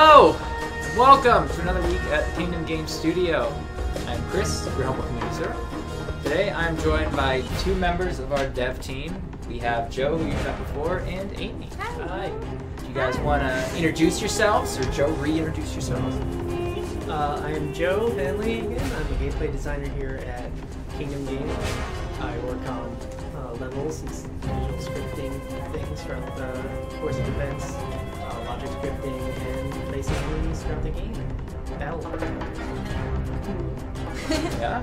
Hello! Welcome to another week at the Kingdom Games Studio. I'm Chris, your humble community server. Today I'm joined by two members of our dev team. We have Joe, who you've met before, and Amy. Hi. Do you guys want to introduce yourselves, or Joe, reintroduce yourselves? I am Joe Hanley again. I'm a gameplay designer here at Kingdom Games. I work on levels and visual scripting things throughout the course of events, logic scripting, and placing enemies throughout the game. Battle. Yeah.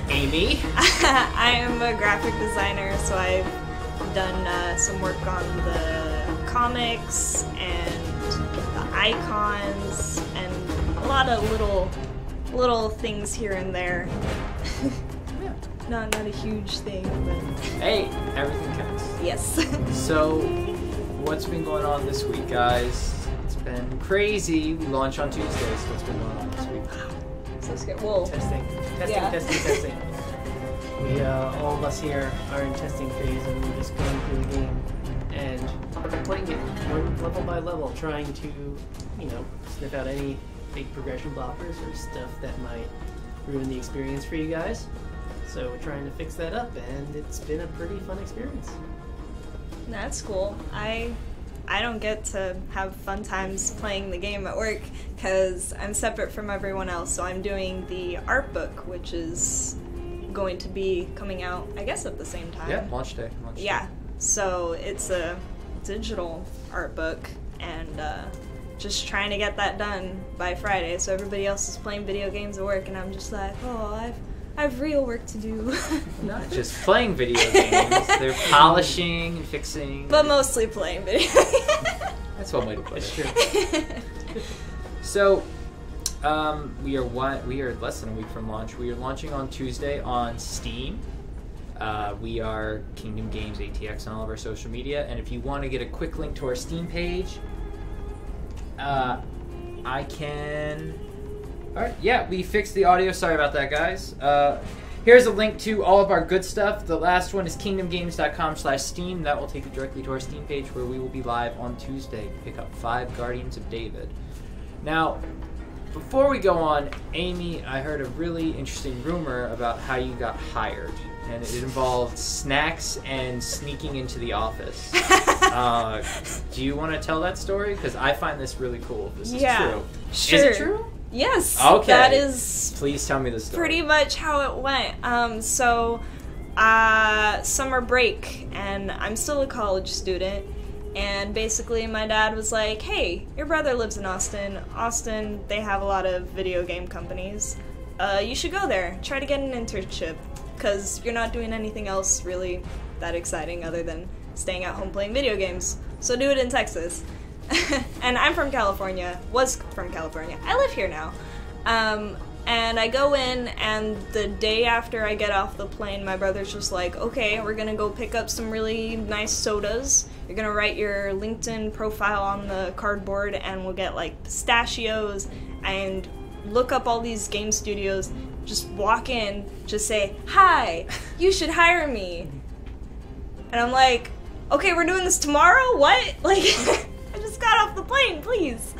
Amy? I am a graphic designer, so I've done some work on the comics and the icons and a lot of little things here and there. Yeah. Not a huge thing, but Hey, everything counts. yes. So, what's been going on this week, guys? It's been crazy. We launch on Tuesdays. What's been going on this week? So scared. Whoa. Testing. Yeah. Testing. We, all of us here are in testing phase, and we're just going through the game and playing it one level by level, trying to, sniff out any big progression blockers or stuff that might ruin the experience for you guys. So we're trying to fix that up, and it's been a pretty fun experience. That's cool. I don't get to have fun times playing the game at work because I'm separate from everyone else. So I'm doing the art book, which is going to be coming out, I guess, at the same time. Yeah, launch day. Yeah. So it's a digital art book, and just trying to get that done by Friday. So everybody else is playing video games at work, and I'm just like, oh, I have real work to do. Not just playing video games, they're polishing and fixing. But mostly playing video games. That's one way to put That's it. true. So, we are less than a week from launch. We are launching on Tuesday on Steam. We are Kingdom Games ATX on all of our social media, and if you want to get a quick link to our Steam page, I can. Alright, yeah, we fixed the audio. Sorry about that, guys. Here's a link to all of our good stuff. The last one is kingdomgames.com/Steam. That will take you directly to our Steam page where we will be live on Tuesday. Pick up 5 Guardians of David. Now, before we go on, Amy, I heard a really interesting rumor about how you got hired. And it involved snacks and sneaking into the office. Do you want to tell that story? Because I find this really cool. This is true. Sure. Is it true? Yes. Okay. That is Please tell me the story. pretty much how it went. Summer break, and I'm still a college student, and basically my dad was like, hey, your brother lives in Austin. Austin, they have a lot of video game companies. You should go there. Try to get an internship, because you're not doing anything else really that exciting other than staying at home playing video games. So do it in Texas. And I'm from California, was from California. I live here now. And I go in, and the day after I get off the plane, my brother's just like, okay, we're gonna go pick up some really nice sodas. You're gonna write your LinkedIn profile on the cardboard, and we'll get like pistachios, and look up all these game studios. Just walk in, just say, hi, you should hire me. And I'm like, okay, we're doing this tomorrow? What? Like, I just got off the plane, please.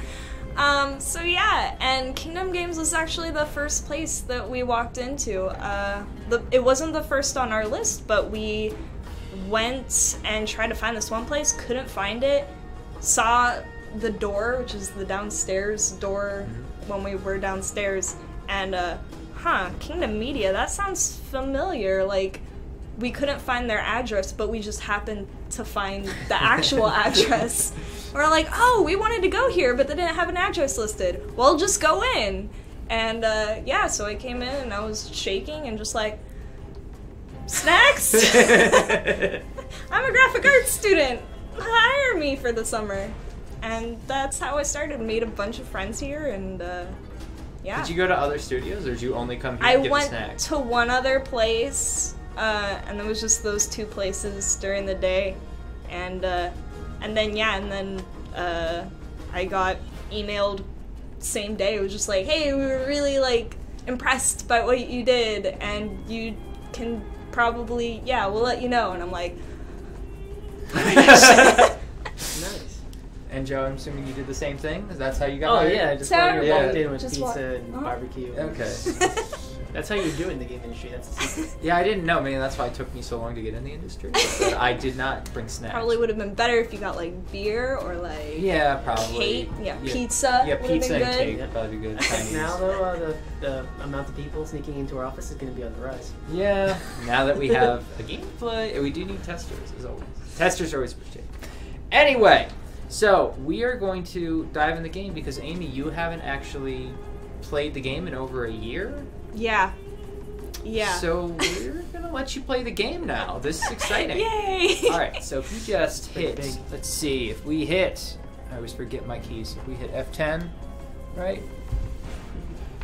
So yeah, and Kingdom Games was actually the first place that we walked into. It wasn't the first on our list, but we went and tried to find this one place, couldn't find it, saw the door, which is the downstairs door when we were downstairs, and Kingdom Media, that sounds familiar. Like, we couldn't find their address, but we just happened to find the actual address. We're like, oh, we wanted to go here, but they didn't have an address listed. Well, just go in. And yeah, so I came in and I was shaking and just like, snacks? I'm a graphic arts student. Hire me for the summer. And that's how I started. Made a bunch of friends here, and yeah. Did you go to other studios, or did you only come here I to get the went snacks? to one other place, and it was just those 2 places during the day, and then I got emailed same day. It was just like, hey, we were really like impressed by what you did, and you can probably, we'll let you know. And I'm like, Nice. And Joe, I'm assuming you did the same thing? That's how you got hired? Yeah, just So- while you're Yeah. walked in with Just pizza walk- and barbecue. Okay. That's how you do it in the game industry. That's the secret. Yeah, I didn't know. Maybe that's why it took me so long to get in the industry. But I did not bring snacks. Probably would have been better if you got like beer or like Yeah, probably. cake. Yeah, pizza. Yeah, would have pizza been and good. cake would probably be good. Chinese. Now, though, the amount of people sneaking into our office is going to be on the rise. Yeah. Now that we have a gameplay, we do need testers, as always. Testers are always appreciated. Anyway, so we are going to dive in the game because, Amy, you haven't actually played the game in over a year. Yeah. Yeah. So we're going to let you play the game now. This is exciting. Yay! All right, so if you just hit, Big. let's see, if we hit, I always forget my keys, if we hit F10, right?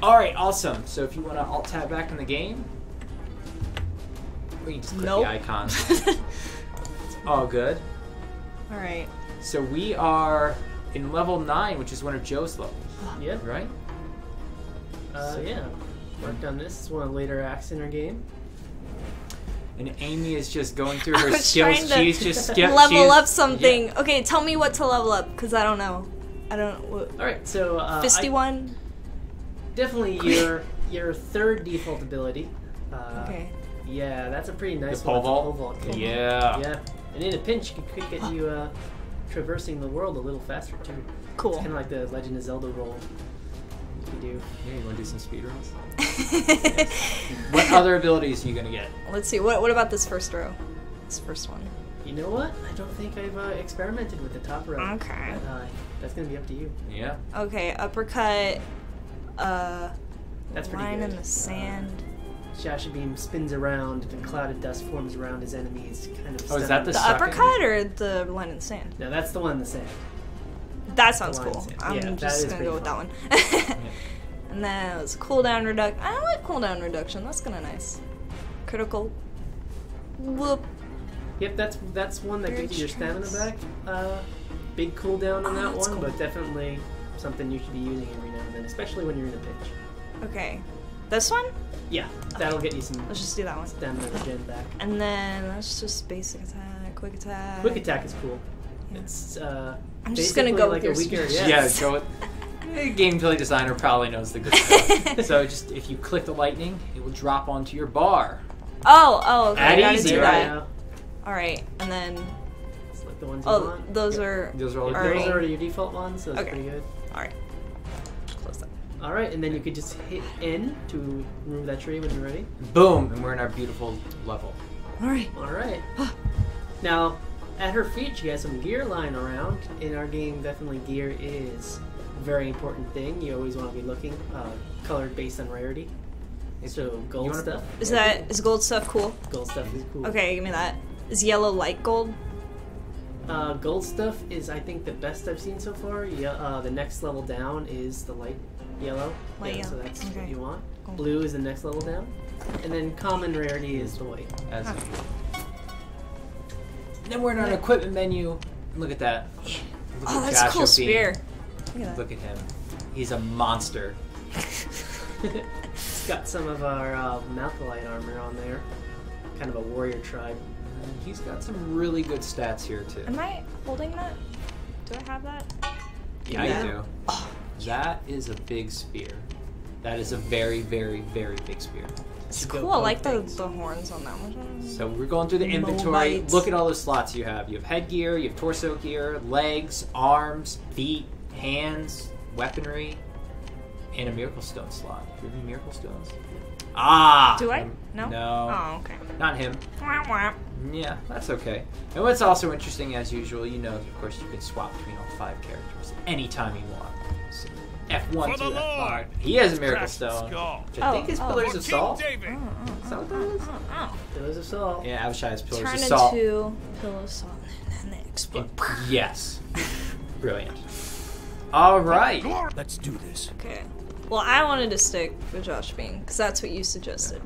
All right, awesome. So if you want to alt-tab back in the game, we can just click Nope. the icons. It's all good. All right. So we are in level 9, which is one of Joe's levels, Yeah. right? Yeah. Worked on this. It's one of the later acts in our game. And Amy is just going through I her was skills. trying to She's just level up something. Okay, tell me what to level up because I don't know. I don't know. All right, so Fisty one. definitely your third default ability. Okay. Yeah, that's a pretty nice The pole one. vault? Pole vault kick. Yeah. Yeah, and in a pinch, it could get you traversing the world a little faster too. Cool. It's kind of like the Legend of Zelda roll. You do. Yeah, you want to do some speedruns? What other abilities are you going to get? Let's see. What about this first row? This first one. You know what? I don't think I've experimented with the top row. Okay. That's gonna be up to you. Yeah. Okay, uppercut. That's pretty line good. in the sand. Shasha Beam spins around, and a cloud of dust forms around his enemies. Kind of. Oh, is that The Sucking? uppercut or the line in the sand? No, that's the one in the sand. That sounds line in cool. the sand. I'm Yeah, that just is gonna go with pretty that one. And then it was cooldown reduction. I like cooldown reduction. That's kind of nice. Critical. Whoop. Yep, that's one that Very gives you your stamina stress. back. Big cooldown on Oh, that that's one, cool. but definitely something you should be using every now and then, especially when you're in a pinch. Okay. This one? Yeah, that'll get you some Let's just do that one. stamina regen back. And then that's just basic attack, quick attack. Quick attack is cool. Yeah. It's I'm just gonna go like with a your weaker. speech. Yeah. Yeah, go with. Gameplay designer probably knows the good stuff. So just if you click the lightning, it will drop onto your bar. Oh, okay. That I gotta easy, do right? that. All right, and then It's like the ones you oh, want. those Yep. are Those are all Yep, good. those Alright. are your default ones, so that's Okay. pretty good. all right. Close that. All right, and then you could just hit N to remove that tree when you're ready. Boom, and we're in our beautiful level. All right. All right. Now, at her feet, she has some gear lying around. In our game, definitely gear is a very important thing. You always want to be looking colored based on rarity. So gold you wanna- stuff. Is gold stuff cool? Gold stuff is cool. Okay, give me that. Is yellow light gold? Gold stuff is, I think, the best I've seen so far. Yeah. The next level down is the light yellow. Light Yeah, so yellow. that's Okay. what you want. Cool. Blue is the next level down, and then common rarity is the white. As Okay. usual. Then we're in our equipment menu. Look at that. Look Oh, at that's a cool Joshua Bean. spear. Look at that. Look at him. He's a monster. It's got some of our Malcolite armor on there. Kind of a warrior tribe. And he's got some really good stats here too. Am I holding that? Do I have that? Yeah, Yeah. you do. That is a big spear. That is a very, very, very big spear. It's Should go cool. I both like the things. horns on that one. So we're going through the inventory. Mobites. Look at all the slots you have. You have headgear, you have torso gear, legs, arms, feet, hands, weaponry, and a miracle stone slot. Do you have any miracle stones? Ah! Do I? No? No. Oh, okay. Not him. Wah, wah. Yeah, that's okay. And what's also interesting, as usual, you know, of course, you can swap between all 5 characters anytime you want. So F1 For to the F5. Lord. He has a miracle Crash the stone, skull. which I think is Oh, Pillars For of King Salt. David. Is that what that is? Pillars of Salt. Yeah, Abishai has Pillars Turn of Salt. into pillow of salt and then they explode. Yes. Brilliant. All right. Let's do this. Okay. Well, I wanted to stick with Josh Bean because that's what you suggested.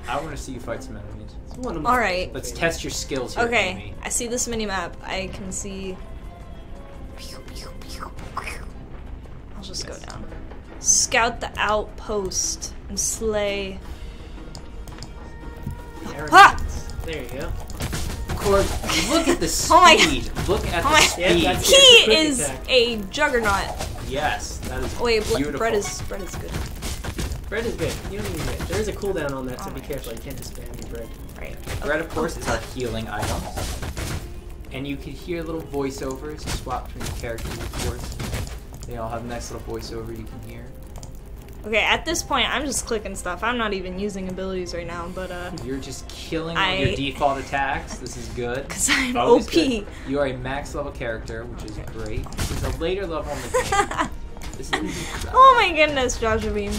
I want to see you fight some enemies. It's one of my All right. Let's test your skills here, Okay, Amy. I see this mini map. I can see. I'll just go down. Scout the outpost and slay. Arrogance. Ha! There you go. Or look at the speed. Oh my God. Look at Oh the my- speed. Yeah, that's- He a quick is attack. a juggernaut. Yes, that is Wait, beautiful. bread is good. Bread is good. You don't need it. There is a cooldown on that, so Oh be my careful. You can't just spam your bread. Right. Bread, of course, is our healing item. And you can hear little voiceovers. You swap between the characters, of course. They all have nice little voiceover you can hear. Okay, at this point, I'm just clicking stuff. I'm not even using abilities right now, but You're just killing all your default attacks. This is good. because I'm Always OP. good. You are a max level character, which is great. This is a later level in the game. This is Oh my goodness, Joshua Beam.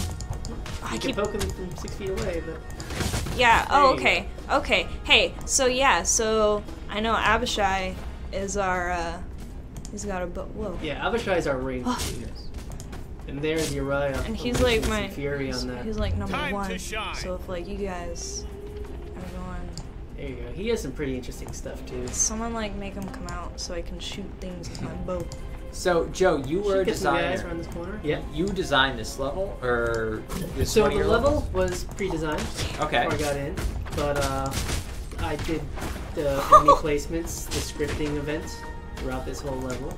I You can keep. poke him from 6 feet away, but Yeah. There Oh, you okay. Okay. Hey. So yeah. So I know Abishai is our. He's got a whoa. yeah, Abishai is our range. Oh. And there's Uriah. And he's like my. Fury on that. He's like number Time to 1. shine. So if like you guys are going, There you go. He has some pretty interesting stuff too. someone like make him come out so I can shoot things with my bow. So, Joe, you were a Should get some guys designer. around this corner. Yeah. You designed this level, or this So one of the your level levels? was pre-designed Okay. before I got in, but I did the enemy placements, the scripting events throughout this whole level.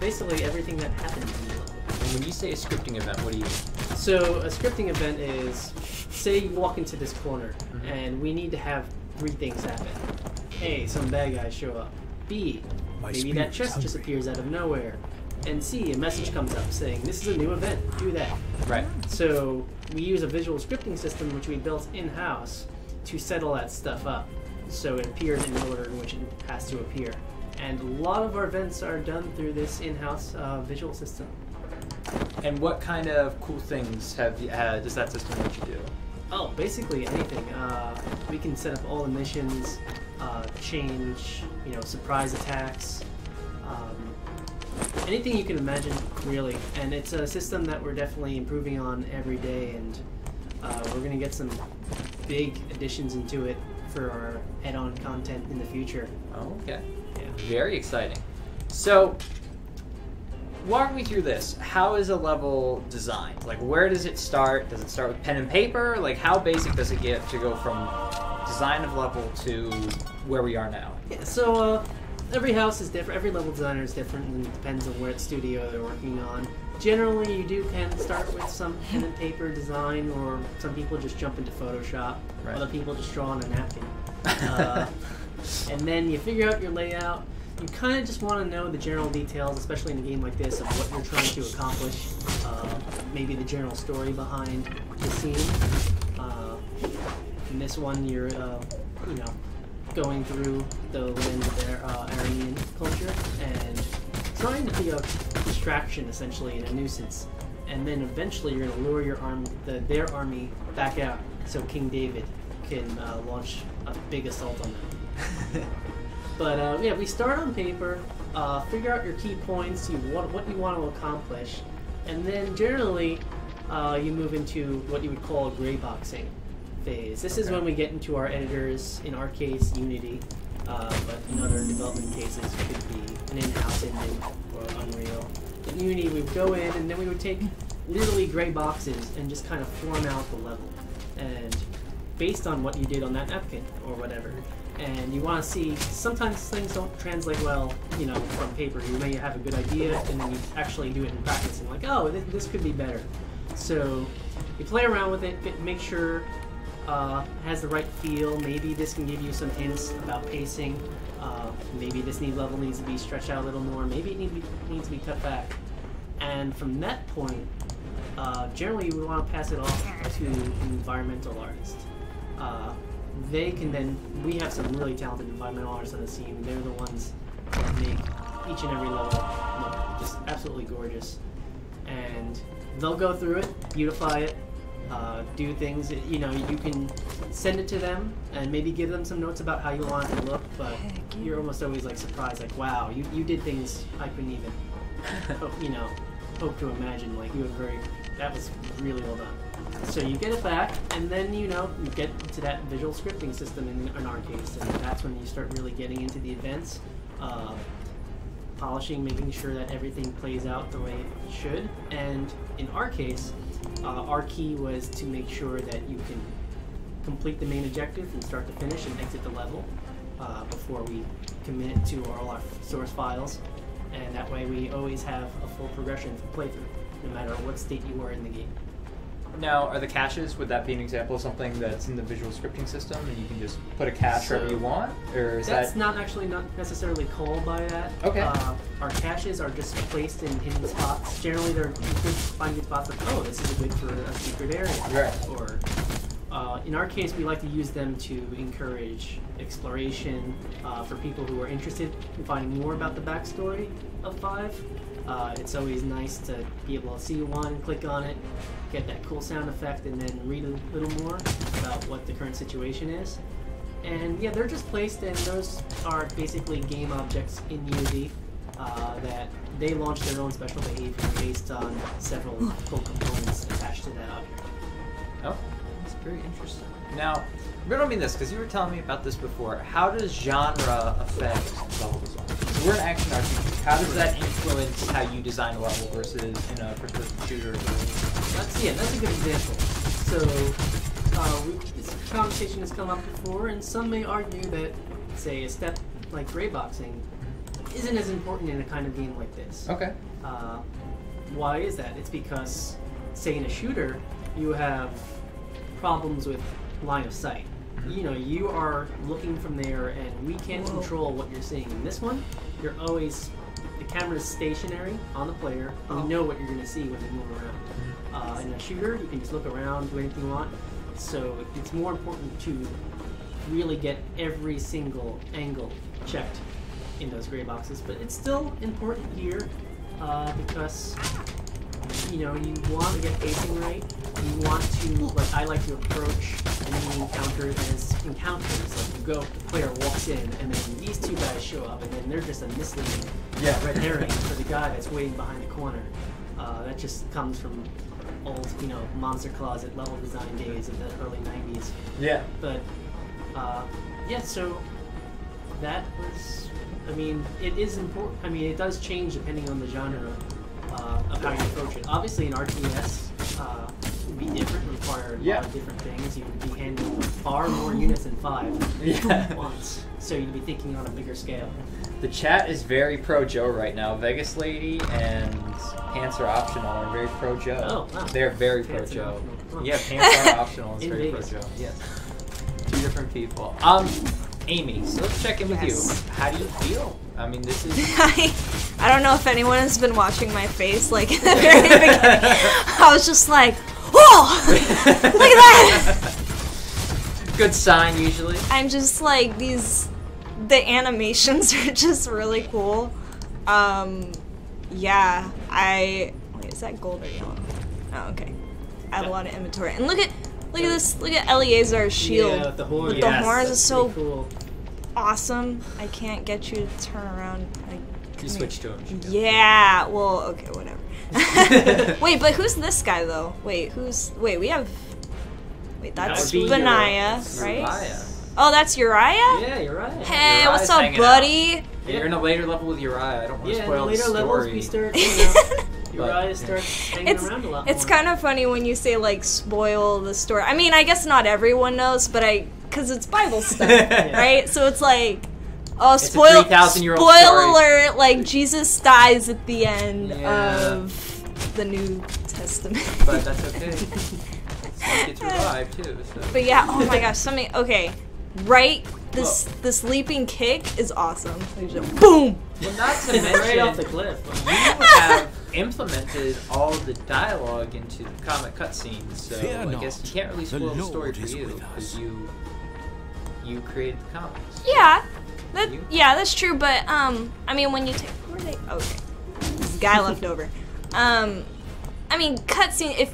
Basically everything that happened in the level. And when you say a scripting event, what do you mean? So a scripting event is, say you walk into this corner Mhm. and we need to have 3 things happen. A, some bad guys show up. B, maybe that chest just appears out of nowhere. And C, a message comes up saying, this is a new event, do that. Right. So we use a visual scripting system which we built in-house to set all that stuff up. So it appears in the order in which it has to appear. And a lot of our events are done through this in-house visual system. And what kind of cool things does that system let you do? Oh, basically anything. We can set up all the missions, change, surprise attacks, anything you can imagine, really. And it's a system that we're definitely improving on every day, and we're going to get some big additions into it for our add-on content in the future. Oh, okay. Yeah. Very exciting. So, walk me through this. How is a level designed? Like, where does it start? Does it start with pen and paper? Like, how basic does it get to go from design of level to where we are now? Yeah, so every house is different, every level designer is different, and it depends on what studio they're working on. Generally, you do can start with some pen and paper design, or some people just jump into Photoshop. Right. Other people just draw on a napkin. And then you figure out your layout. You kind of just want to know the general details, especially in a game like this, of what you're trying to accomplish. Maybe the general story behind the scene. In this one, you're, going through the land of their Aramean culture and trying to be a distraction, essentially, and a nuisance. And then eventually, you're going to lure their army back out, so King David can launch a big assault on them. But yeah, we start on paper, figure out your key points, what you want to accomplish, and then generally you move into what you would call a gray boxing phase. This is when we get into our editors, in our case Unity, but in other development cases it could be an in-house engine or Unreal. In Unity we would go in and then we would take literally gray boxes and just kind of form out the level, and based on what you did on that napkin or whatever. And you want to see, sometimes things don't translate well, from paper. You may have a good idea, and then you actually do it in practice, and like, oh, this could be better. So you play around with it, make sure it has the right feel. Maybe this can give you some hints about pacing. Maybe this level needs to be stretched out a little more. Maybe it needs to be cut back. And from that point, generally we want to pass it off to an environmental artist. They can then, we have some really talented environmental artists on the scene. They're the ones that make each and every level look just absolutely gorgeous. And they'll go through it, beautify it, do things. You can send it to them and maybe give them some notes about how you want it to look, but you're almost always like surprised, like, wow, you did things I couldn't even hope to imagine. Like, that was really well done. So you get it back, and then you get to that visual scripting system in our case, and that's when you start really getting into the events, polishing, making sure that everything plays out the way it should. And in our case, our key was to make sure that you can complete the main objective from start to finish and exit the level. before we commit to all our source files, and that way we always have a full progression for playthrough, no matter what state you are in the game. Now, are the caches, would that be an example of something that's in the visual scripting system and you can just put a cache wherever you want? Or is that's that... not necessarily called by that. Okay. Our caches are just placed in hidden spots. Generally, you could find good spots like, oh, this is good for a secret area. Right. Or, in our case, we like to use them to encourage exploration for people who are interested in finding more about the backstory of 5. It's always nice to be able to see one, click on it, get that cool sound effect, and then read a little more about what the current situation is. And yeah, they're just placed, and those are basically game objects in Unity that they launch their own special behavior based on several cool components attached to that object. Oh, that's very interesting. Now, riddle me this, because you were telling me about this before. How does genre affect level design? So we're an action RPG. How does that influence how you design a level versus in a first-person shooter? That's a good example. So, this conversation has come up before, and some may argue that, say, a step like gray boxing isn't as important in a kind of game like this. Okay. Why is that? It's because, say, in a shooter, you have problems with line of sight. You know, you are looking from there, and we can't control what you're seeing. In this one, you're always, the camera's stationary on the player, and you know what you're going to see when you move around. In a shooter, you can just look around, do anything you want. So it's more important to really get every single angle checked in those gray boxes. But it's still important here because, you know, you want to get pacing right. You want to, like, I like to approach any encounters as encounters. Like, you go, the player walks in, and then these two guys show up, and then they're just a misleading red herring for the guy that's waiting behind the corner. That just comes from old, you know, Monster Closet level design days of the early 90s. Yeah. But, yeah, so that was, I mean, it is important. I mean, it does change depending on the genre of how you approach it. Obviously, an RTS would be different, require a lot of different things. You would be handling far more units than 5 at once. So you'd be thinking on a bigger scale. The chat is very pro Joe right now. Vegas Lady and Pants Are Optional are very pro Joe. Oh, wow. They're very pro Joe. Yeah, Pants Are Optional is very Vegas. pro Joe. Yes. 2 different people. Amy, so let's check in with you. How do you feel? I mean, this is... I don't know if anyone has been watching my face, like, in the very beginning. I was just like, whoa! Look at that! Good sign, usually. I'm just like, the animations are just really cool. Yeah, wait, is that gold or yellow? Oh, okay. I have a lot of inventory. And look at this, look at Eleazar's shield. Yeah, with the horns. With the horns is so cool. Awesome. I can't get you to turn around. You switch to him. Yeah, well, okay, whatever. Wait, but who's this guy, though? Wait, we have... Wait, that's Benaiah, right? Uriah. Oh, that's Uriah? Yeah, Uriah. Hey, Uriah's what's up, buddy? Yeah, you're in a later level with Uriah. I don't want to spoil the story. in the later levels we start, you know, Uriah starts hanging around a lot more. It's kind of funny when you say, like, spoil the story. I mean, I guess not everyone knows, but because it's Bible stuff, right? So it's like, oh, spoil alert, like, Jesus dies at the end of the New Testament. But that's okay. Some gets revived, too. So. But yeah, oh my gosh, right? This leaping kick is awesome. Boom! Well, not to mention, right off the cliff. You have implemented all of the dialogue into the comic cutscenes, so I guess you can't really spoil the story for you because you created the comics. Yeah, that's true. But I mean, when you take okay, this guy left over. I mean, cutscene.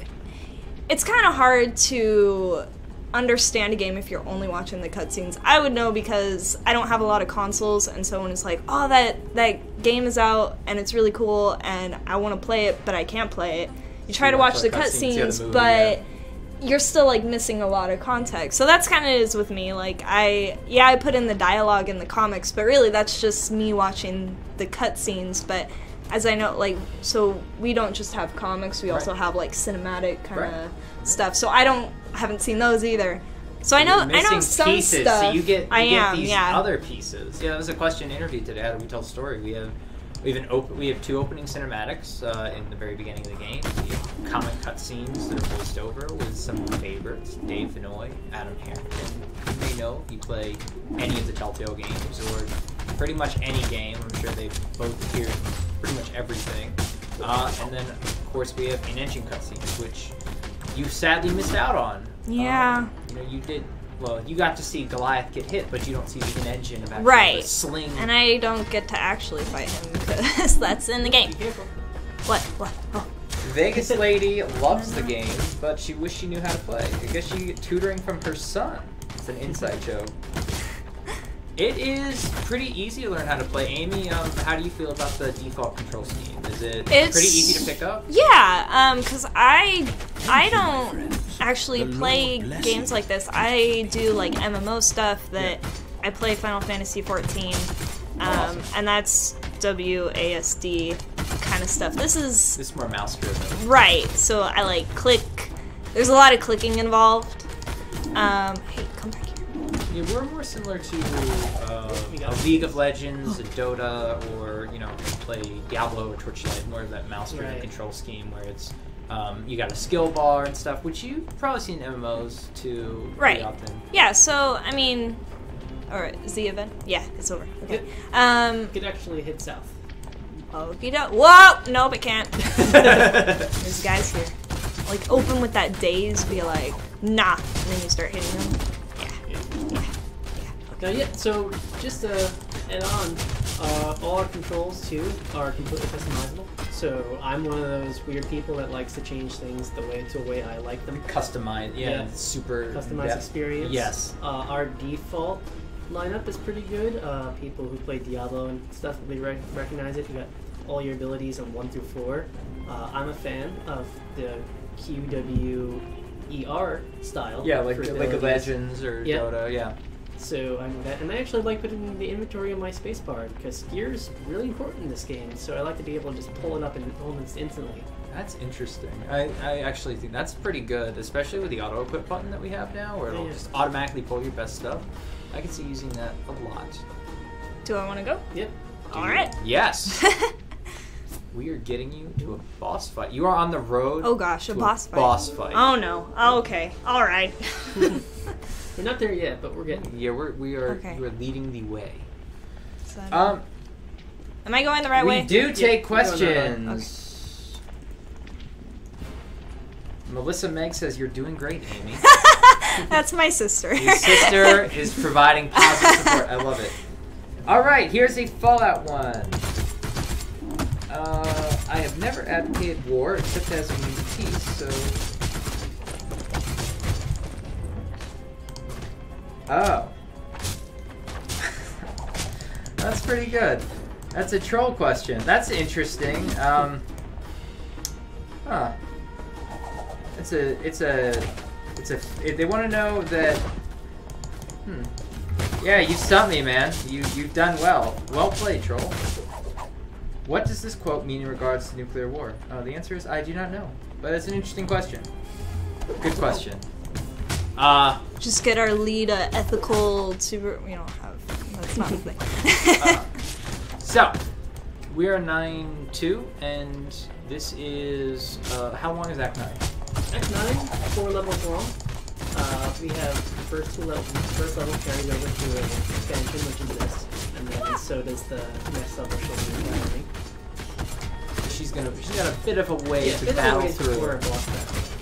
It's kind of hard to understand a game if you're only watching the cutscenes. I would know because I don't have a lot of consoles, and so when it's like, oh, that game is out and it's really cool and I want to play it but I can't play it, you try to watch the cutscenes, but you're still like missing a lot of context. So that's kind of it is with me. Like I put in the dialogue in the comics, but really that's just me watching the cutscenes. But as I know, like, so we don't just have comics, we also have like cinematic kind of stuff. So I haven't seen those either. So I You're know missing some pieces, stuff. So you get these yeah. other pieces. Yeah, that was a question interview today. How do we tell the story? We have two opening cinematics in the very beginning of the game. We have comic cutscenes that are voiced over with some of the favorites: Dave Vinoy, Adam Harrington. You may know if you play any of the Telltale games or pretty much any game. I'm sure they've both appeared in pretty much everything. And then, of course, we have in-engine cutscenes, which you sadly missed out on. Yeah. You did. Well, you got to see Goliath get hit, but you don't see the in-engine of actually Right. the sling. And I don't get to actually fight him because that's in the game. Be careful. What? Oh. Vegas lady loves the game, but she wished she knew how to play. I guess she get tutoring from her son. It's an inside joke. It is pretty easy to learn how to play. Amy, how do you feel about the default control scheme? Is it pretty easy to pick up? Yeah, because I don't actually play games like this. I do like MMO stuff that I play Final Fantasy 14, Awesome. and that's WASD kind of stuff. This is more mouse driven. right. So I like click. There's a lot of clicking involved. Hey, come back here. Yeah, we're more similar to a League of Legends, a Dota, or play Diablo or Torchlight. More of that mouse-driven control scheme where it's you got a skill bar and stuff, which you've probably seen in MMOs too. Right. Often. Yeah. So I mean, all right. Is the event? Yeah, it's over. Okay. You could actually hit south. Okie doke. Whoa! Nope, it can't. There's guys here. Like, open with that daze, be like, nah, and then you start hitting them. Yeah. Now, yeah, so just to add on, all our controls, too, are completely customizable. So I'm one of those weird people that likes to change things the way I like them. Customized, super customized experience. Yes. Our default lineup is pretty good. People who play Diablo and stuff, they recognize it. You got all your abilities on 1 through 4. I'm a fan of the QWER style. Yeah, like League of Legends or Dota, yeah. So I know that, and I actually like putting the inventory on my spacebar because gear is really important in this game. So I like to be able to just pull it up and almost instantly. That's interesting. I actually think that's pretty good, especially with the auto equip button that we have now, where it'll just automatically pull your best stuff. I can see using that a lot. Do I want to go? Yep. All right. Yes. We are getting you to a boss fight. You are on the road. Oh gosh, a boss fight. Boss fight. Oh no. Oh, okay. All right. We're not there yet, but we're getting. Yeah, we are. Okay. You are leading the way. So, am I going the right way? We do take questions. Okay. Melissa Meg says you're doing great, Amy. That's my sister. Your sister is providing positive support. I love it. All right, here's a Fallout one. I have never advocated war except as a means of peace, so. Oh. That's pretty good. That's a troll question. That's interesting. Huh. They want to know that. Yeah, you stumped me, man. You've done well. Well played, troll. What does this quote mean in regards to nuclear war? The answer is I do not know, but it's an interesting question. Good question. Just get our lead ethical super. We don't have. That's not a thing. So, we are 9-2, and this is how long is Act 9? Act 9, 4 levels long. We have the first level carried over to an expansion, which is this, and then so does the next level. She's got a bit of a way to battle through.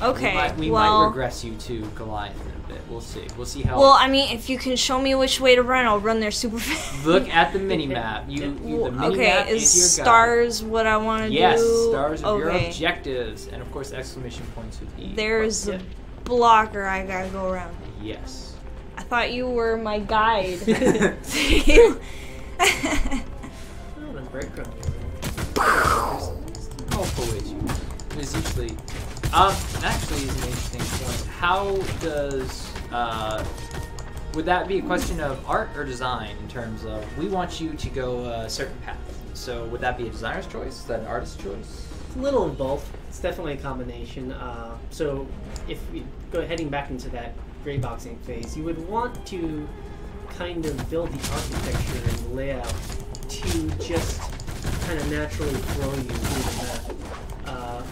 Okay. We might regress you to Goliath in a bit. We'll see. We'll see how. Well, I mean, if you can show me which way to run, I'll run there super fast. Look at the mini map. The mini map is your stars what I want to do? Yes, stars are your objectives, and of course exclamation points would be. There's a blocker I gotta go around. Yes. I thought you were my guide. There's usually actually is an interesting point. How does would that be a question of art or design in terms of we want you to go a certain path? So would that be a designer's choice? Is that an artist's choice? It's a little of both. It's definitely a combination. So if we go heading back into that gray boxing phase, you would want to kind of build the architecture and layout to just kind of naturally flow you through the map.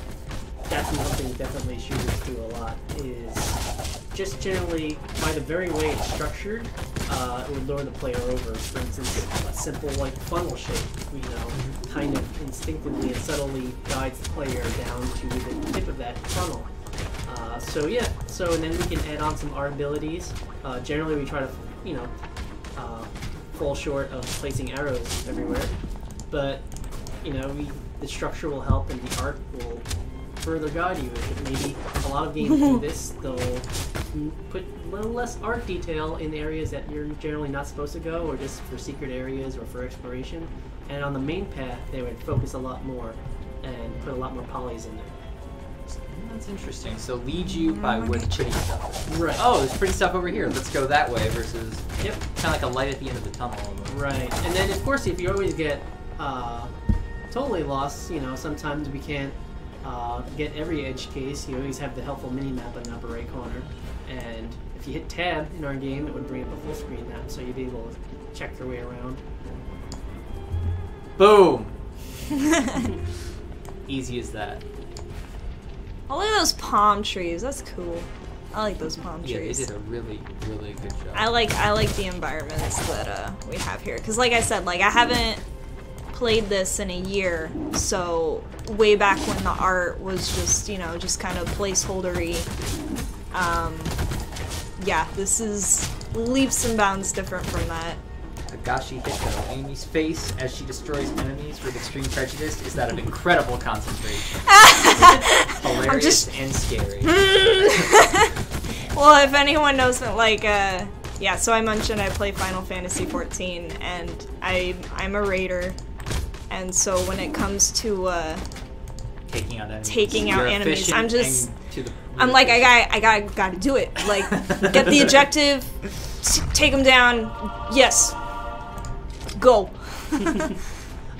That's something definitely shooters do a lot, is just generally, by the very way it's structured, it would lure the player over. For instance, a simple like funnel shape, you know, kind of instinctively and subtly guides the player down to the tip of that funnel. So yeah, and then we can add on some art abilities. Generally we try to, you know, fall short of placing arrows everywhere, but you know, the structure will help and the art will further guide you. Maybe a lot of games do this, they'll put a little less art detail in areas that you're generally not supposed to go, or just for secret areas or for exploration, and on the main path they would focus a lot more and put a lot more polys in there. That's interesting. So lead you by where the pretty stuff is. Right. Oh, there's pretty stuff over here. Let's go that way versus Yep. kind of like a light at the end of the tunnel. Almost. Right. And then of course if you always get totally lost, you know, sometimes we can't get every edge case. You always have the helpful mini-map in the upper right corner. And if you hit tab in our game, it would bring up a full screen map, so you'd be able to check your way around. Boom! Easy as that. Oh, look at those palm trees. That's cool. I like those palm trees. Yeah, they did a really, really good job. I like the environments that we have here, because like I said, like I haven't played this in a year, so way back when the art was just, you know, just kind of placeholdery. Yeah, this is leaps and bounds different from that. Hagashi Hito, Amy's face as she destroys enemies with extreme prejudice is that of incredible concentration. Hilarious and scary. Well, if anyone knows that, like, yeah, so I mentioned I play Final Fantasy XIV, and I'm a raider, and so when it comes to taking out enemies, I'm just, I'm like, I gotta do it. Like, get the objective, take them down, yes, go.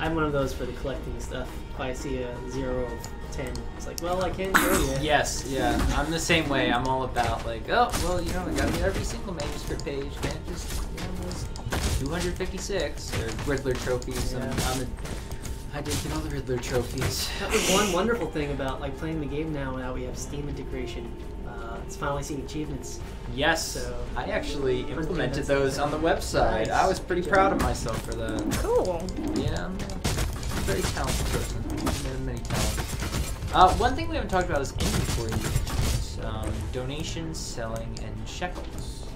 I'm one of those for the collecting stuff. If I see a 0 of 10, it's like, well, I can't go yet. Yes, yeah, I'm the same way. I'm all about, like, oh, well, you know, I gotta get every single manuscript page, can't just, you know, those 256, or Riddler trophies, Yeah. and I did get all the Riddler trophies. That was one wonderful thing about like playing the game now we have Steam integration. It's finally seeing achievements. Yes, So, I actually implemented that's those on the website. nice. I was pretty proud of myself for that. Cool. Yeah, I'm a very talented person. I have many talents. One thing we haven't talked about is inventory management, donations, selling, and shekels.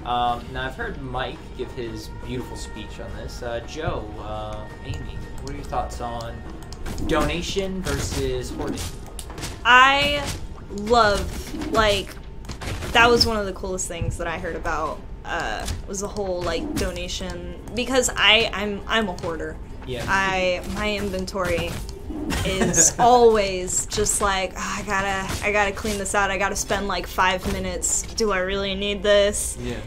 Now I've heard Mike give his beautiful speech on this. Joe, Amy, what are your thoughts on donation versus hoarding? I love, like, that was one of the coolest things that I heard about, was the whole, like, donation, because I'm a hoarder. Yeah. My inventory is always just like, oh, I gotta clean this out, I gotta spend like 5 minutes, do I really need this? Yeah.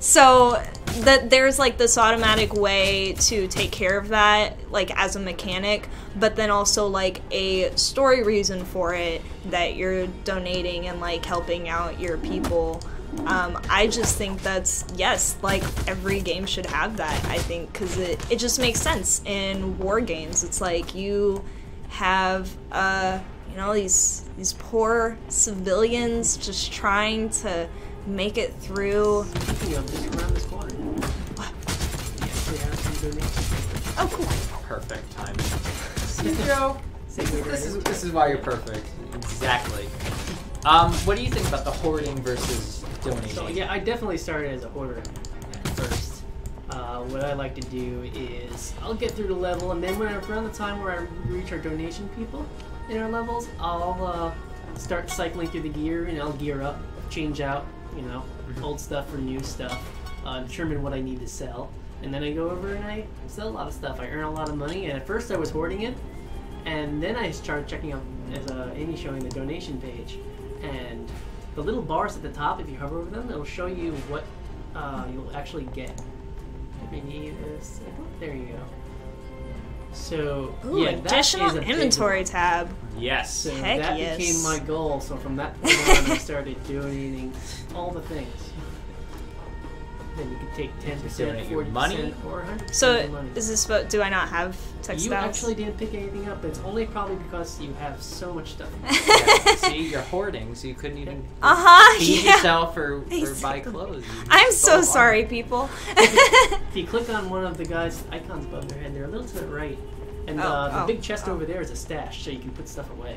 So that there's like this automatic way to take care of that, like as a mechanic, but then also like a story reason for it, that you're donating and like helping out your people. I just think that's, yes, like every game should have that, I think, because it just makes sense in war games. It's like you have, you know, these poor civilians just trying to make it through. Speaking of, just around this corner. What? We have some donations. Oh, cool. Perfect timing. See, Joe? This is why you're perfect. Exactly. What do you think about the hoarding versus donating? So yeah, I definitely started as a hoarder at first. What I like to do is I'll get through the level, and then when around the time where I reach our donation people in our levels, I'll start cycling through the gear, and I'll gear up, change out, you know, old stuff for new stuff, determine what I need to sell, and then I go over and I sell a lot of stuff. I earn a lot of money, and at first I was hoarding it, and then I started checking out, as Amy showing, the donation page, and the little bars at the top, if you hover over them, it'll show you what you'll actually get. Maybe this. There you go. So Ooh, yeah, that additional is a big inventory one. tab. Yes. So Heck that yes. became my goal. So from that point on, I started donating all the things. Then you could take 10%, donate your 40%, money? or 100% So of money. is this about? Do I not have You textiles? actually didn't pick anything up. It's only probably because you have so much stuff. Yeah, see, you're hoarding, so you couldn't even feed Yeah. yourself or buy Exactly. clothes. You I'm stole so all. sorry, people. If you click on one of the guys' icons above their head, they're a little to the right. And the big chest over there is a stash, so you can put stuff away.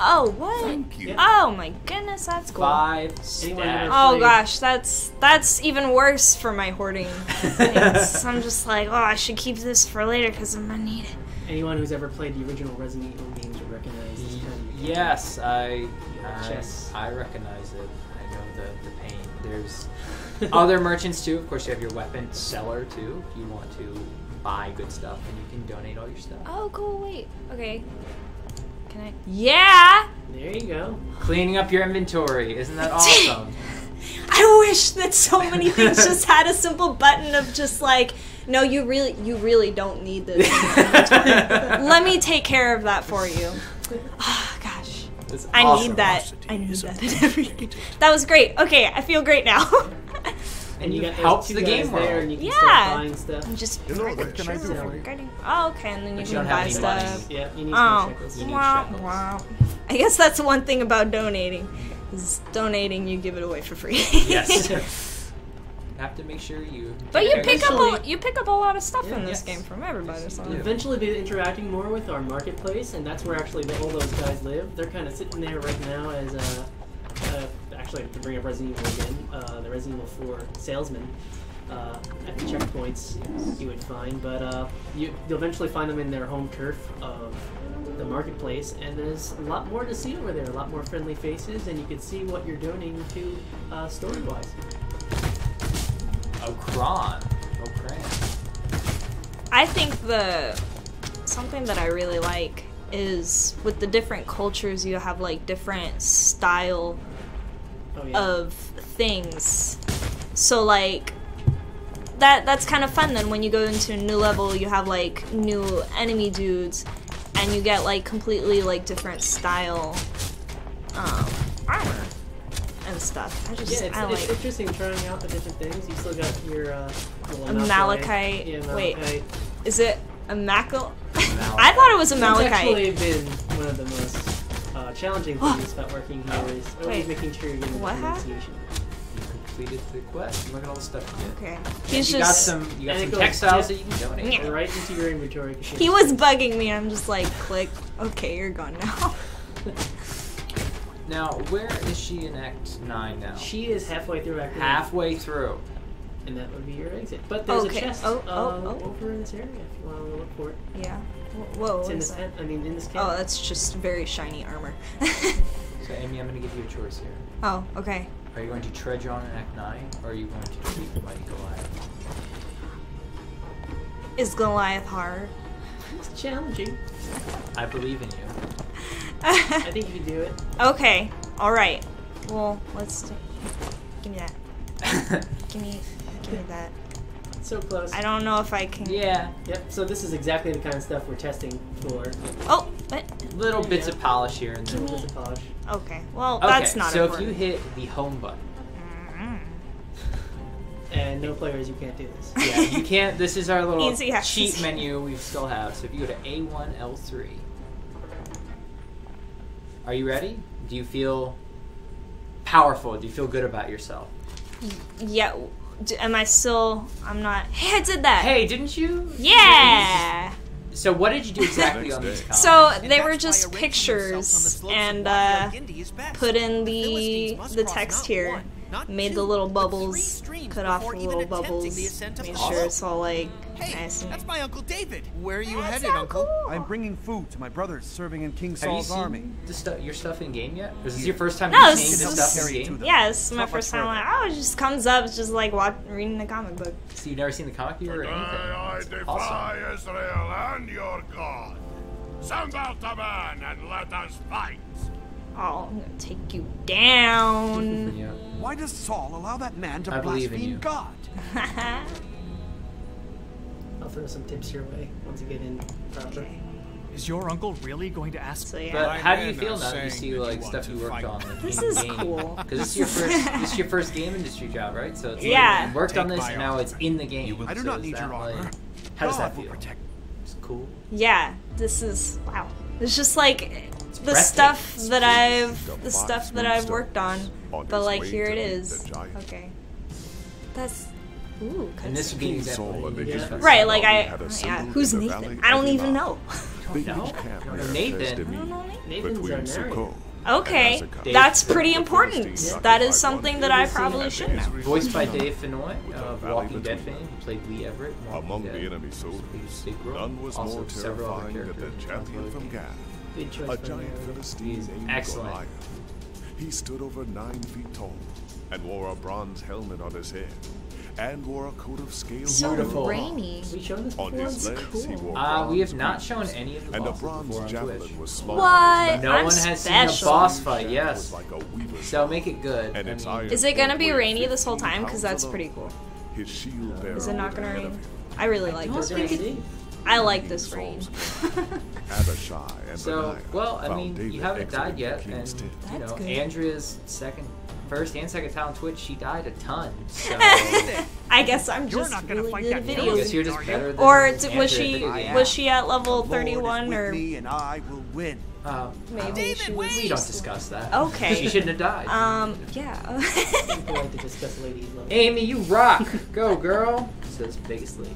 Oh, what? Thank you. Oh my goodness, that's cool. 5 Anyone stash. Oh Played. gosh, that's even worse for my hoarding things. I'm just like, oh, I should keep this for later because I'm gonna need it. Anyone who's ever played the original Resident Evil games would recognize this kind of Yes, Chess. I recognize it. I know the pain. There's other merchants too. Of course, you have your weapon seller too. If you want to buy good stuff, and you can donate all your stuff. Oh, cool. Wait. Okay. Can I? Yeah. There you go. Cleaning up your inventory. Isn't that awesome? I wish that so many things just had a simple button of just like, no, you really don't need this. Let me take care of that for you. Oh, gosh. It's I awesome. need that. I need that in everything. That was great. Okay, I feel great now. And you got those helps two the guys game there, world. and you can Yeah. start buying stuff. I'm just You know what can I do for you? Oh, okay, and then you But you can don't have buy any money. stuff. Yeah, you need Oh, some shekels. You need wow, shekels. wow. I guess that's the one thing about donating. Is donating, you give it away for free. Yes. Have to make sure you. But you take pick care of up yourself. a lot of stuff Yeah, in this yes. game from everybody. Yes, So. you do. Eventually be interacting more with our marketplace, and that's where actually all those guys live. They're kind of sitting there right now as actually to bring up Resident Evil again, the Resident Evil 4 salesman. At the checkpoints you would find, but you'll eventually find them in their home turf of the marketplace, and there's a lot more to see over there, a lot more friendly faces, and you can see what you're donating to story-wise. Oh, Kron. Oh, Cran. I think something that I really like is with the different cultures, you have like different style Oh, yeah. of things. So like that's kind of fun. Then when you go into a new level, you have like new enemy dudes, and you get like completely like different style armor and stuff. Yeah, I like it's interesting trying out the different things. You still got your little Malachite. Yeah, Wait. Malachite. Is it a Malachite? I thought it was a It's Malachite. actually been one of the most challenging things about working here is always Wait. making sure you're getting What the happened? pronunciation. You completed the quest. Look at all the stuff you did. Okay. And He's you just got And it some goes textiles just- that you can donate. Yeah. Right into your inventory. he was bugging me. I'm just like, click. Okay, you're gone now. Now, where is she in Act 9 now? She is halfway through Act 1, Halfway through. and that would be your exit. But there's Okay. a chest Oh. over in this area if you want to look for it. Yeah. Whoa. It's What in is this that? tent. I mean, in this Oh, camp. that's just very shiny armor. So, Amy, I'm going to give you a choice here. Oh, okay. Are you going to trudge on in Act 9, or are you going to defeat the mighty Goliath? Is Goliath hard? It's challenging. I believe in you. I think you can do it. Okay. All right. Well, give me that. Give me that. So close. I don't know if I can. Yeah. Yep. So this is exactly the kind of stuff we're testing for. Oh, what? Little bits of polish here and there. Little bits of polish. Okay. Well, Okay, that's not so important. if you hit the home button, And no players, you can't do this. yeah, you can't. This is our little Easy access. cheat menu we still have. So if you go to A1, L3, are you ready? Do you feel powerful? Do you feel good about yourself? Yeah. Am I still? I'm not. Hey, I did that. Hey, didn't you? Yeah. So what did you do exactly on these comics? So they were just pictures, and put in the text here. Made the little bubbles, cut off the little bubbles, made sure it's all like nice. That's my Uncle David. Where are you That's headed, so Uncle? cool. I'm bringing food to my brothers serving in King Have you Saul's army. seen the your stuff in game yet? Or is this your first time No, you've this seen the is- stuff in Carry it to game? them. Yeah, it's my Not much first time. further. Like, oh, it just comes up. It's just like reading the comic book. So you've never seen the comic view or anything? I It's defy awesome. Israel and your God. Send out a man and let us fight. Oh, I'm gonna take you down. Yeah. Why does Saul allow that man to I believe in blaspheme you. God? I'll throw some tips your way once you get in proper. Okay. Is your uncle really going to ask? So yeah. But how do you feel now that you see like stuff you worked on? Like, This in is game? cool. Because this is your first game industry job, right? So it's Yeah. like you worked on Take this my and now armor. it's in the game. I do So not is need that, your armor. like, how does that God will feel? protect. It's cool. Yeah, this is wow. It's just like the breathtaking. stuff that The the box stuff that I've worked on, on but his like way here to it meet is. the giant. Okay, that's ooh. And this would be an example. Saul and the Yeah. Israelites Right, like had a yeah. symbol Who's in the Nathan? valley I don't of even Elah. know. They know? each camped You don't near know Nathan. Beth I don't Demi know Nathan. Nathan's between our narrator. Sukkot Okay, and Azekah. that's Dave- pretty The important. Philistines That is occupied something one that I field probably and should know. Israel Voiced by jumped Dave Fennoy with a of valley Walking Dead between. fame. He played Lee Everett in Walking Among Dead. the enemy soldiers, Big role. none was Also more several other terrifying than the characters. champion from Gath, Good choice a by giant narrator. Philistine He's named excellent. Goliath. He stood over 9 feet tall and wore a bronze helmet on his head and wore a coat of scales So Beautiful. rainy. We shown this on before? his That's legs. He cool. wore We bronze have not boots, shown any of the and a bosses bronze before on javelin Twitch. was slung What? on his No I'm one has seen a special. boss fight. back. Yes. Was like a weaver's So make it good. and its I mean, iron Is it gonna point be weighed rainy this whole 15 time? Because that's pounds pretty alone. cool. His shield bearer Is it not rode gonna ahead rain? of him. I really like We're this. gonna see. I like this rain. Abishai and So, Benaiah well, I found mean, David you haven't exiting died yet, the king's and tent. you That's know, good. Andrea's first and second time on Twitch, she died a ton. So I guess I'm You're just not gonna really fight good that at I videos. guess you're just better than Or Andrea was at she video games. was she at level Lord is 31 with or me and I will win. maybe she was? we don't discuss that. Okay. She shouldn't have died. Yeah. People like to discuss ladies' level. Amy, you rock. Go, girl. Says biggest lady.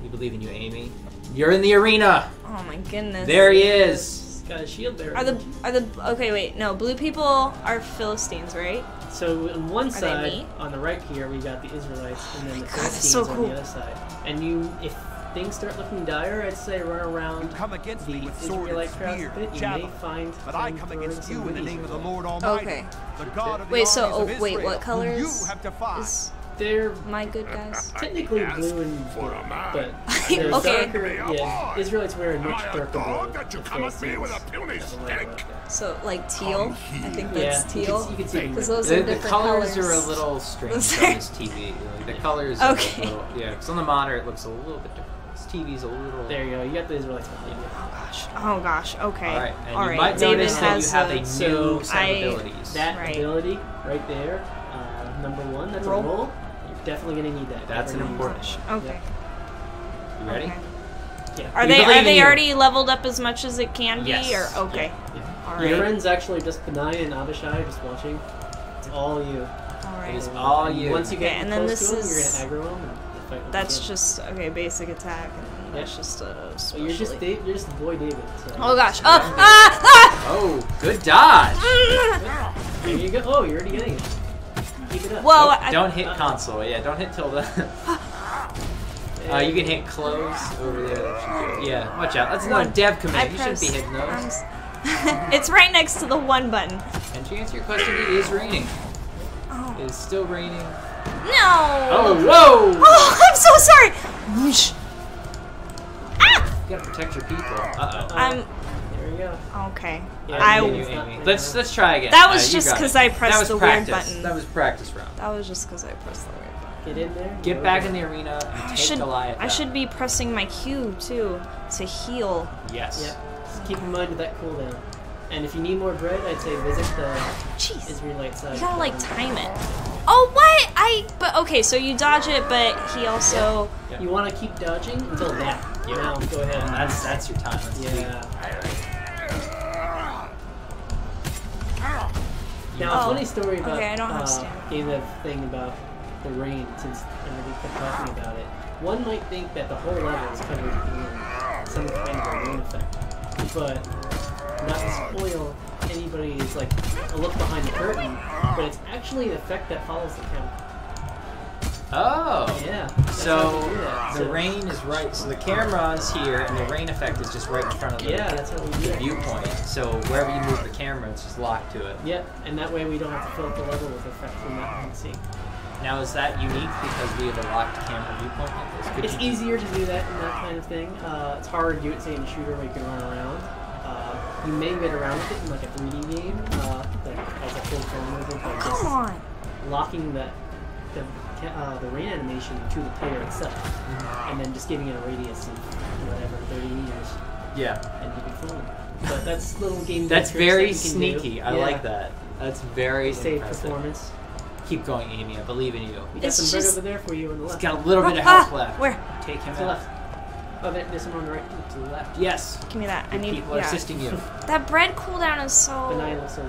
We believe in you, Amy. You're in the arena. Oh my goodness. There he is. Got a shield bearer. Are the okay? Wait, no. Blue people are Philistines, right? So on one they side, me? on the right here, we got the Israelites, and then the God, Philistines that's so on cool. the other side. And you, if things start looking dire, I'd say run around You come against the me with sword Israelite and crowds spear, a bit. You may javelin, find but I them come throwing against some you in the goodies name of the your way. Lord Almighty, Okay. the God of the Wait, so armies of wait, Israel, what color whom you is- have defied. Is They're my good guys? technically Yes, blue and for blue, a man. but they're Okay. darker. Yeah, Israelites wear a Am much I a darker dog blue. that you The come at me with a Philistines puny have a lighter stick? look. So like teal? I think that's Yeah, teal. you can see Because them. those The, are the different colors are a colors. little strange on Those are- this TV. Like, the colors are Okay. a little, yeah, because on the monitor it looks a little bit different. This TV's a little... There you go. You got the Israelites behind you. Oh gosh. Okay. Alright, and All you right. might David notice that has you have a new So, set of abilities. That Right. ability right there, number one, that's Roll. a roll. You're definitely gonna need that. That's an Never important use one. Okay. You ready? Okay. it. Yeah. Are We they believe in are they you. already leveled up as much as it can be? Yes. Or okay. All Your right. friends actually just Benaiah and Abishai just watching. It's all you. All It is right. all And you. Once you get Okay, and then close this to them, is- you're gonna aggro them and fight them That's again. just okay. Basic attack, and that's Yeah. just a But special. you're just you're just boy David. So. Oh gosh. Ah! Oh, good dodge. There you go. Oh, you're already getting it. Keep it up. Whoa! Oh, don't hit console. Yeah, don't hit tilde. You can hit close over there. That you yeah, watch out. That's another dev I command. You shouldn't press. be hitting those. It's right next to the one button. And to answer your question, it is raining. Oh. It is still raining. No! Oh, whoa! Oh, I'm so sorry! Whoosh. Ah! You gotta protect your people. Uh-oh. I'm There you go. okay. Yeah, I Continue, it's not- Amy. Let's try again. That was You just got it. 'cause I pressed That was the weird practice. button. That was practice round. that was just because I pressed the weird button. Get in there. Get go back there. in the arena and I take should Goliath I out. should be pressing my Q too to heal. Yes. Yep. Just keep in mind that cooldown. And if you need more bread, I'd say visit the Jeez. Israelite side. You gotta like time it. Oh what? But okay, so you dodge it, but he also Yeah. You want to keep dodging until that. Yeah. Now go ahead. And That's your time. That's yeah. Now, Oh, a funny story about okay, I don't have stamina. game dev thing about the rain, since everybody kept talking about it. One might think that the whole level is covered in some kind of a rain effect, but not to spoil anybody's like a look behind the curtain, but it's actually an effect that follows the camera. Oh. Yeah. that's how So we do that. the So- rain is right. So the camera is here, and the rain effect is just right in front of the, Yeah, that's how we do the it. viewpoint. So wherever you move the camera, it's just locked to it. Yep, and that way we don't have to fill up the level with effect from that one scene. Now is that unique because we have a locked camera viewpoint like this? Could It's you- easier to do that in that kind of thing. It's harder to do it, say, in a shooter where you can run around. You may get around with it in like a 3D game, like as a full camera movement, by just come on. locking the the rain animation to the player itself, and then just giving it a radius of whatever 30 meters, and you can float. But that's little game. That's tricks very that you can sneaky. do. I like that. That's very Save impressive. performance. Keep going, Amy. I believe in you. We got It's some bird just- over there for you on the He's left. got a little bit of health left. Where? Take him To the out. left. Oh, there's someone on the right. To the left. Yes. Give me that. I Good need. people are assisting you. That bread cooldown is Benign so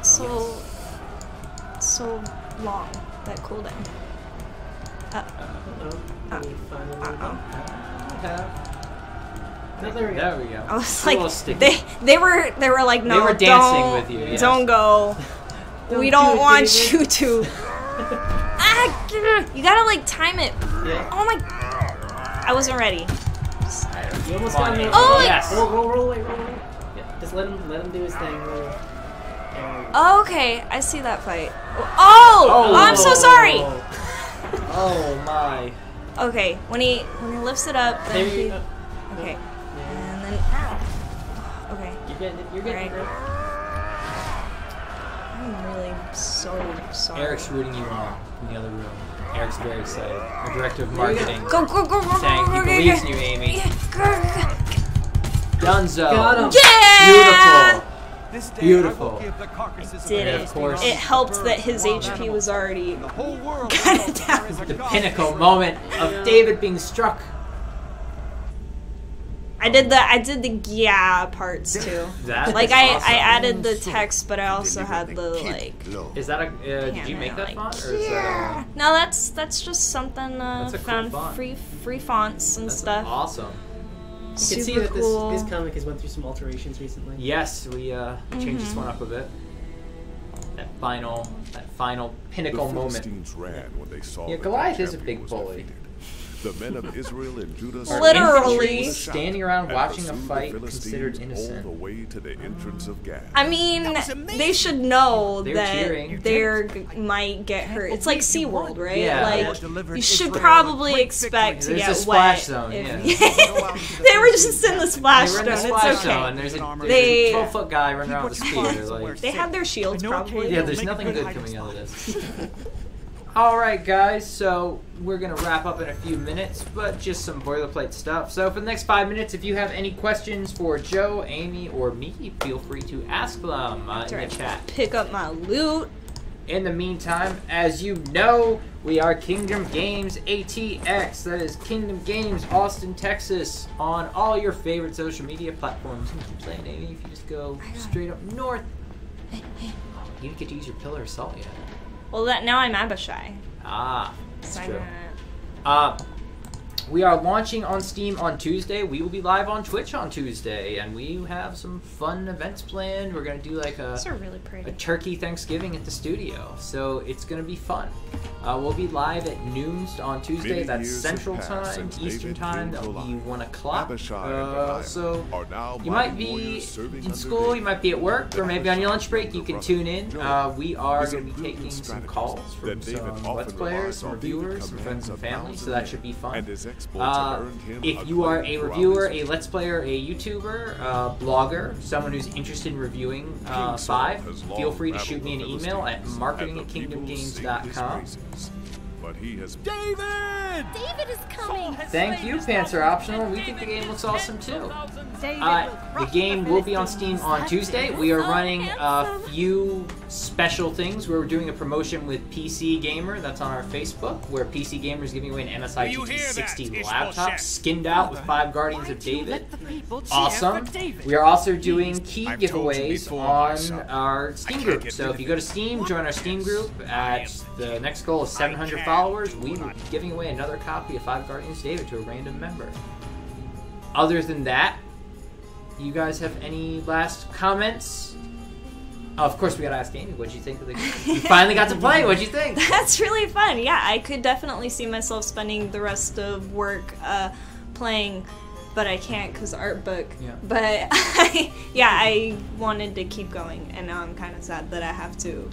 also won. so long. That cooldown. Uh-oh. Let me find a little bit. No, there we go. There we go. I was It's a little like, sticky. they were like, no, They were dancing don't, with you, yes. don't go. We Don't don't do it, want David. you to. You gotta like time it. Yeah. Oh my! I wasn't ready. You almost Come got on, me. Amy. Oh, yes. Roll away. Yeah, just let him do his thing. Roll. There we go. Oh, okay, I see that fight. Oh, I'm so sorry. Oh my. Okay, when he lifts it up, There then you he. go. Okay, and then. Okay, You're getting it. You're getting it. Alright. I'm really so sorry. Eric's rooting you on in the other room. Eric's very excited. Our director of marketing. Go, go, go, go, Saying go, he go, believes go, in you, Amy. Yeah, go, go. Dunzo. Got him. Yeah! Beautiful. This day Beautiful. I will give the carcasses Did And it. of course, It helped that his HP was already the whole world kind knows of there down. is a the God. pinnacle moment of David being struck. I did the yeah parts too. That Like is I awesome. added the text, but I also had the like. Is that a? Did you make that like, font, or is that? No, that's just something That's a cool found font. free fonts and That's stuff. awesome. You can Super see that cool. this comic has went through some alterations recently. Yes, we changed this one up a bit. That final pinnacle The moment. Philistines ran when they saw Yeah, that Goliath their is a champion big was bully. defeated. The men of Israel and Judah Are Literally. infantry standing around and watching a pursued the fight Philistines considered all innocent. the way to the entrance of Gath. I mean, they should know They were that cheering. might get hurt. It's like SeaWorld, right? Yeah. Like, Delivered you should Israel probably a great expect to There's get a splash wet. zone, if- yeah. They were just in the splash They were in zone. the splash It's okay. zone. There's a They- 12-foot guy running around with a spear. Like, They had their shields probably. yeah, there's nothing good coming out of this. Alright guys, so we're going to wrap up in a few minutes, but just some boilerplate stuff. So for the next 5 minutes, if you have any questions for Joe, Amy, or me, feel free to ask them in the chat. Pick up my loot. In the meantime, as you know, we are Kingdom Games ATX. That is Kingdom Games Austin, Texas, on all your favorite social media platforms. You keep saying, Amy, if you just go straight up north. Oh, you didn't get to use your pillar of salt yet. Well, now I'm Abishai. Ah, that's So I'm true. gonna- We are launching on Steam on Tuesday. We will be live on Twitch on Tuesday, and we have some fun events planned. We're gonna do like These a are really pretty. turkey Thanksgiving at the studio, so it's gonna be fun. We'll be live at noon on Tuesday. Many That's years Central have passed Time, since Eastern David Time. came to That'll be life. 1 o'clock. Abishai and Goliath So are now you might mighty be warriors serving in under school, David. you might be at work, or maybe on your lunch break. You can Brother tune in. Joe We are is a going to be proven taking some strategist calls from that David some often Let's Players, relies some on reviewers, the some friends commands and of family, so that should be fun. and his exploits have earned him If you are a acclaim throughout reviewer, his a Let's Player, a YouTuber, blogger, someone who's interested in reviewing 5, feel free to shoot me an email at marketing@kingdomgames.com. But he has David! David is coming. Thank you, Panzer Optional. We think the game looks awesome too. The game will be on Steam on Tuesday. We are running a few special things. We're doing a promotion with PC Gamer. That's on our Facebook, where PC Gamer is giving away an MSI GT60 laptop skinned out with 5 Guardians of David. Awesome. We are also doing key giveaways on our Steam group. So if you go to Steam, join our Steam group. At the next goal of 700 followers, we will be giving away another copy of 5 Guardians of David to a random member. Other than that, you guys have any last comments? Oh, of course, we gotta ask Amy, what'd you think of the game? You finally got to play, what'd you think? That's really fun. Yeah, I could definitely see myself spending the rest of work playing, but I can't because art book. Yeah. But I wanted to keep going, and now I'm kind of sad that I have to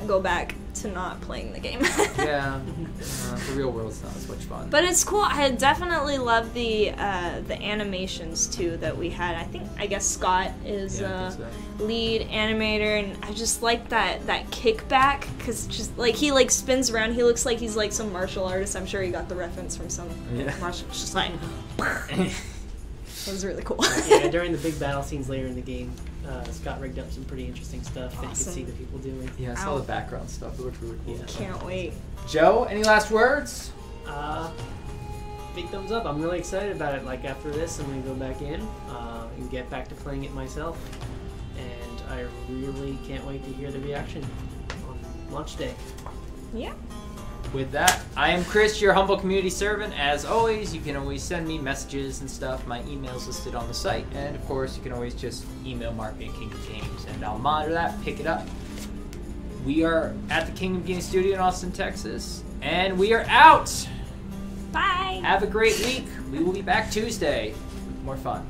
go back to not playing the game. Yeah, the real world's not as much fun. But it's cool. I definitely love the animations too that we had. I guess Scott is I think so. lead animator, and I just like that kickback because just like he like spins around. He looks like he's like some martial artist. I'm sure he got the reference from some martial. Just like that was really cool. Yeah, during the big battle scenes later in the game, Scott rigged up some pretty interesting stuff that you could Awesome. see the people doing. Yeah, I saw the background stuff. It looked really cool. Yeah. Can't wait. Joe, any last words? Big thumbs up. I'm really excited about it. Like after this, I'm gonna go back in and get back to playing it myself. And I really can't wait to hear the reaction on launch day. Yeah. With that, I am Chris, your humble community servant. As always, you can always send me messages and stuff. My email's listed on the site. And of course, you can always just email Mark at Kingdom Games, and I'll monitor that, pick it up. We are at the Kingdom Games Studio in Austin, Texas. And we are out! Bye. Have a great week. We will be back Tuesday with more fun.